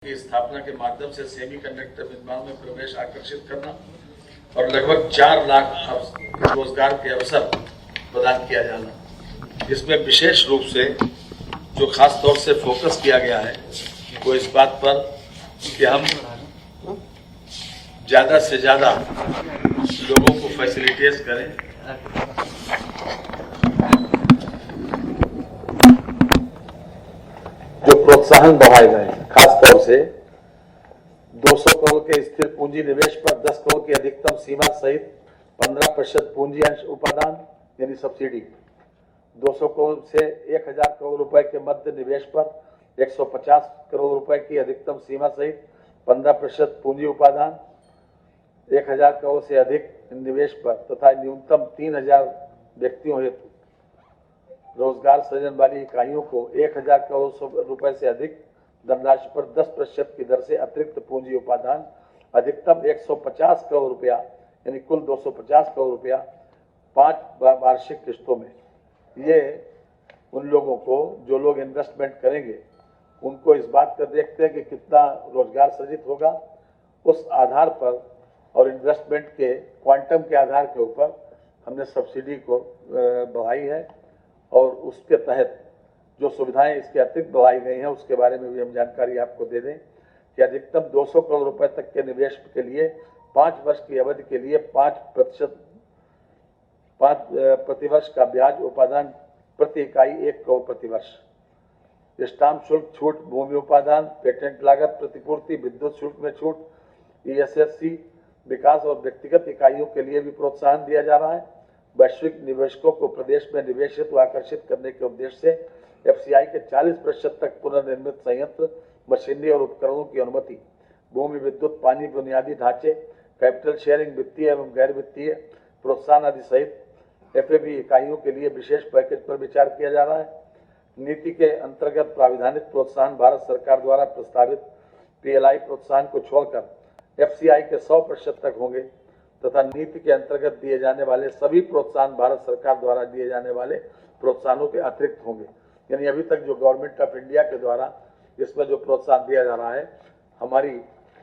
की स्थापना के माध्यम से सेमीकंडक्टर निर्माण में प्रवेश आकर्षित करना और लगभग 4 लाख रोजगार के अवसर प्रदान किया जाना। इसमें विशेष रूप से जो खास तौर से फोकस किया गया है वो इस बात पर कि हम ज्यादा से ज्यादा लोगों को फैसिलिटेट करें, जो प्रोत्साहन बढ़ाए गए हैं। खास तौर से 200 करोड़ के स्थिर पूंजी निवेश पर 10 करोड़ की अधिकतम सीमा सहित 15% पूंजी अंश उपादान यानी सब्सिडी, 200 करोड़ से 1000 करोड़ रुपए के मध्य निवेश पर 150 करोड़ रुपए की अधिकतम सीमा सहित 15% पूंजी उपादान, 1000 करोड़ से अधिक निवेश पर तथा न्यूनतम 3000 व्यक्तियों हेतु रोजगार सृजन वाली इकाइयों को 1000 करोड़ रुपए से अधिक धनराशि पर 10% की दर से अतिरिक्त पूंजी उपादान, अधिकतम 150 करोड़ रुपया यानी कुल 250 करोड़ रुपया 5 वार्षिक किस्तों में। ये उन लोगों को जो लोग इन्वेस्टमेंट करेंगे उनको इस बात का देखते हैं कि कितना रोजगार सृजित होगा, उस आधार पर और इन्वेस्टमेंट के क्वांटम के आधार के ऊपर हमने सब्सिडी को बढ़ाई है और उसके तहत जो सुविधाएं इसके अतिरिक्त बढ़ाई गई हैं उसके बारे में भी हम जानकारी आपको दे दें कि अधिकतम 200 करोड़ रुपए तक के निवेश के लिए 5 वर्ष की अवधि के लिए 5% प्रतिवर्ष का ब्याज उपादान प्रति इकाई 1 करोड़ प्रतिवर्ष, स्टाम्प शुल्क छूट, भूमि उपादान, पेटेंट लागत प्रतिपूर्ति, विद्युत शुल्क में छूट, ESSC विकास और व्यक्तिगत इकाइयों के लिए भी प्रोत्साहन दिया जा रहा है। वैश्विक निवेशकों को प्रदेश में निवेश हेतु आकर्षित करने के उद्देश्य से FCI के 40% तक पुनर्निर्मित संयंत्र, मशीनरी और उपकरणों की अनुमति, भूमि, विद्युत, पानी, बुनियादी ढांचे, कैपिटल शेयरिंग, वित्तीय एवं गैर वित्तीय प्रोत्साहन आदि सहित FAB इकाइयों के लिए विशेष पैकेज पर विचार किया जा रहा है। नीति के अंतर्गत प्राविधानिक प्रोत्साहन भारत सरकार द्वारा प्रस्तावित PLI प्रोत्साहन को छोड़कर FCI के 100% तक होंगे तथा नीति के अंतर्गत दिए जाने वाले सभी प्रोत्साहन भारत सरकार द्वारा दिए जाने वाले प्रोत्साहनों के अतिरिक्त होंगे। यानी अभी तक जो गवर्नमेंट ऑफ इंडिया के द्वारा इसमें जो प्रोत्साहन दिया जा रहा है, हमारी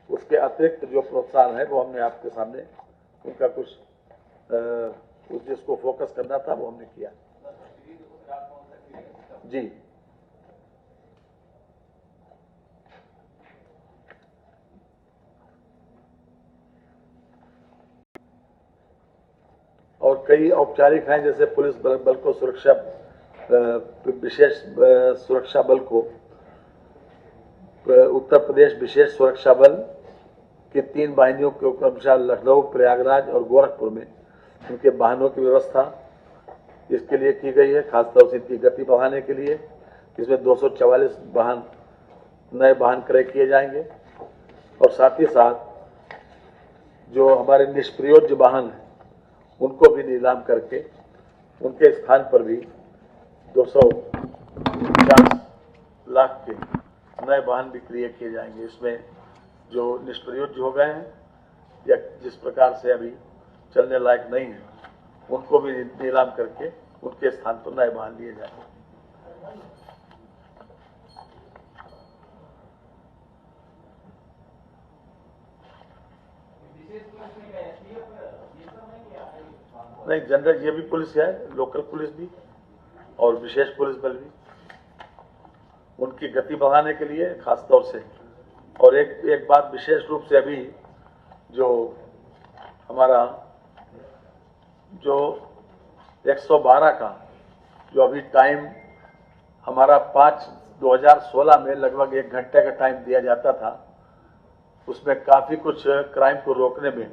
उसके अतिरिक्त जो प्रोत्साहन है वो हमने आपके सामने उनका कुछ जिसको फोकस करना था वो हमने किया। जी, और कई औपचारिक हैं, जैसे पुलिस बल को सुरक्षा विशेष सुरक्षा बल को उत्तर प्रदेश विशेष सुरक्षा बल की 3 वाहिनियों के अनुसार लखनऊ, प्रयागराज और गोरखपुर में उनके वाहनों की व्यवस्था इसके लिए की गई है, खासतौर से इनकी गति बढ़ाने के लिए। इसमें 244 वाहन नए वाहन क्रय किए जाएंगे और साथ ही साथ जो हमारे निष्प्रयोज्य वाहन हैं उनको भी नीलाम करके उनके स्थान पर भी 250 लाख के नए वाहन विक्रय किए जाएंगे। इसमें जो निष्प्रयोज्य हो गए हैं या जिस प्रकार से अभी चलने लायक नहीं है उनको भी नीलाम करके उनके स्थान पर नए वाहन लिए जाएंगे। नहीं, जनरल ये भी पुलिस है, लोकल पुलिस भी और विशेष पुलिस बल भी, उनकी गति बढ़ाने के लिए खासतौर से। और एक बात विशेष रूप से अभी जो हमारा जो 112 का जो अभी टाइम हमारा 2016 में लगभग 1 घंटे का टाइम दिया जाता था, उसमें काफी कुछ क्राइम को रोकने में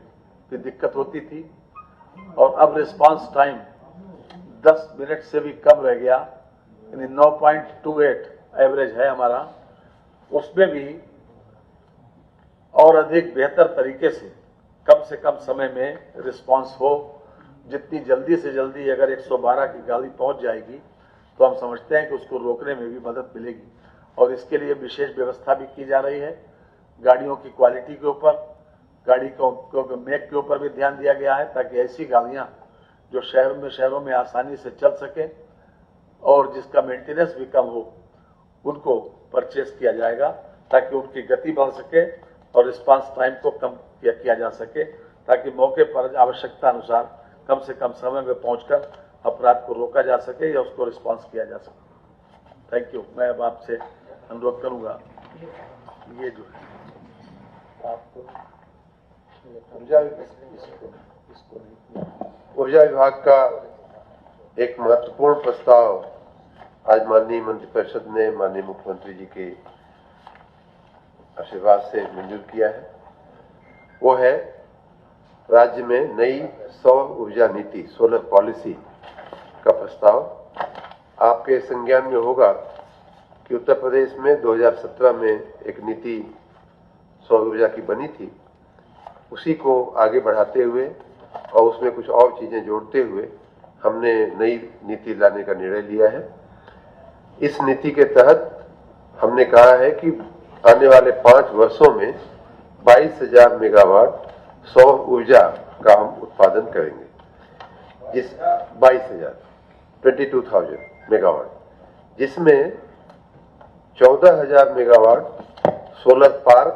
भी दिक्कत होती थी और अब रिस्पांस टाइम 10 मिनट से भी कम रह गया, यानी 9.28 एवरेज है हमारा। उसमें भी और अधिक बेहतर तरीके से कम समय में रिस्पांस हो। जितनी जल्दी से जल्दी अगर 112 की गाड़ी पहुंच जाएगी तो हम समझते हैं कि उसको रोकने में भी मदद मिलेगी और इसके लिए विशेष व्यवस्था भी की जा रही है। गाड़ियों की क्वालिटी के ऊपर, गाड़ी को मेक के ऊपर भी ध्यान दिया गया है ताकि ऐसी गाड़ियां जो शहरों में आसानी से चल सके और जिसका मेंटेनेंस भी कम हो उनको परचेस किया जाएगा ताकि उनकी गति बढ़ सके और रिस्पांस टाइम को कम किया जा सके, ताकि मौके पर आवश्यकता अनुसार कम से कम समय में पहुंचकर अपराध को रोका जा सके या उसको रिस्पांस किया जा सके। Thank you. मैं अब आपसे अनुरोध करूंगा, ये जो है आपको ऊर्जा विभाग का एक महत्वपूर्ण प्रस्ताव आज माननीय मंत्रिपरिषद ने माननीय मुख्यमंत्री जी के आशीर्वाद से मंजूर किया है। वो है राज्य में नई सौर ऊर्जा नीति, सोलर पॉलिसी का प्रस्ताव। आपके संज्ञान में होगा कि उत्तर प्रदेश में 2017 में एक नीति सौर ऊर्जा की बनी थी। उसी को आगे बढ़ाते हुए और उसमें कुछ और चीजें जोड़ते हुए हमने नई नीति लाने का निर्णय लिया है। इस नीति के तहत हमने कहा है कि आने वाले 5 वर्षों में 22,000 मेगावाट सौर ऊर्जा का हम उत्पादन करेंगे। जिस 22,000 मेगावाट, जिसमें 14,000 मेगावाट सोलर पार्क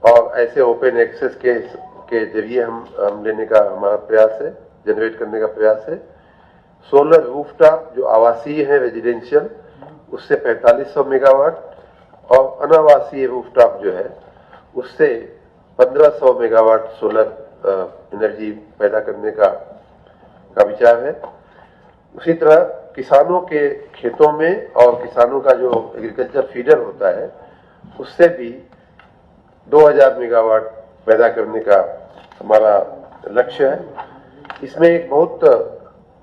और ऐसे ओपन एक्सेस के जरिए हम लेने का हमारा प्रयास है, जनरेट करने का प्रयास है। सोलर रूफटॉप जो आवासीय है रेजिडेंशियल, उससे 4500 मेगावाट और अनावासीय रूफटॉप जो है उससे 1500 मेगावाट सोलर एनर्जी पैदा करने का विचार है। उसी तरह किसानों के खेतों में और किसानों का जो एग्रीकल्चर फीडर होता है उससे भी 2000 मेगावाट पैदा करने का हमारा लक्ष्य है। इसमें एक बहुत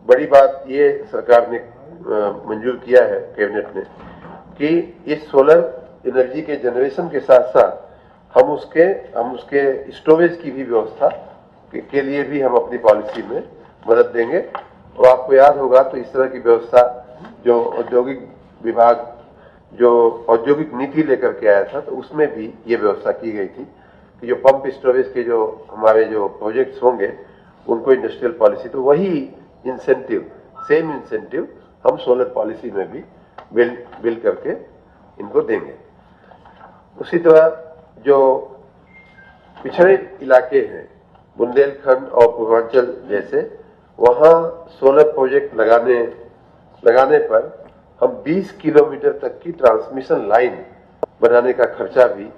बड़ी बात ये सरकार ने मंजूर किया है कैबिनेट ने कि इस सोलर एनर्जी के जनरेशन के साथ साथ हम उसके स्टोरेज की भी व्यवस्था के लिए भी हम अपनी पॉलिसी में मदद देंगे। और आपको याद होगा तो इस तरह की व्यवस्था जो औद्योगिक विभाग जो औद्योगिक नीति लेकर के आया था तो उसमें भी ये व्यवस्था की गई थी कि जो पंप स्टोरेज के जो हमारे जो प्रोजेक्ट्स होंगे उनको इंडस्ट्रियल पॉलिसी, तो वही इंसेंटिव, सेम इंसेंटिव हम सोलर पॉलिसी में भी बिल करके इनको देंगे। उसी तरह जो पिछड़े इलाके हैं बुंदेलखंड और पूर्वांचल जैसे, वहां सोलर प्रोजेक्ट लगाने पर हम 20 किलोमीटर तक की ट्रांसमिशन लाइन बनाने का खर्चा भी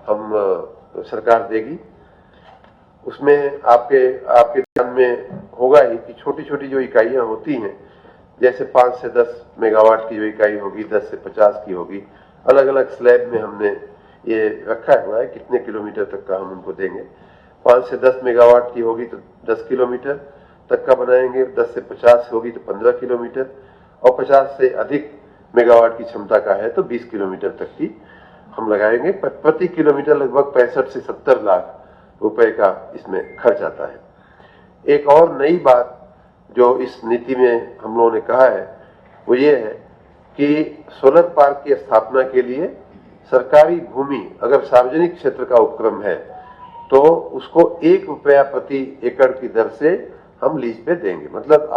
हम सरकार देगी। उसमें आपके ध्यान में होगा ही कि छोटी छोटी जो इकाइयां होती हैं, जैसे 5 से 10 मेगावाट की जो इकाई होगी, 10 से 50 की होगी, अलग अलग स्लैब में हमने ये रखा हुआ है कितने किलोमीटर तक का हम उनको देंगे। 5 से 10 मेगावाट की होगी तो 10 किलोमीटर तक का बनाएंगे, 10 से 50 होगी तो 15 किलोमीटर, और 50 से अधिक मेगावाट की क्षमता का है तो 20 किलोमीटर तक की हम लगाएंगे। प्रति किलोमीटर लगभग 65 से 70 लाख रुपए का इसमें खर्च आता है। एक और नई बात जो इस नीति में हम लोगों ने कहा है वो ये है कि सोलर पार्क की स्थापना के लिए सरकारी भूमि अगर सार्वजनिक क्षेत्र का उपक्रम है तो उसको ₹1 प्रति एकड़ की दर से हम लीज पे देंगे। मतलब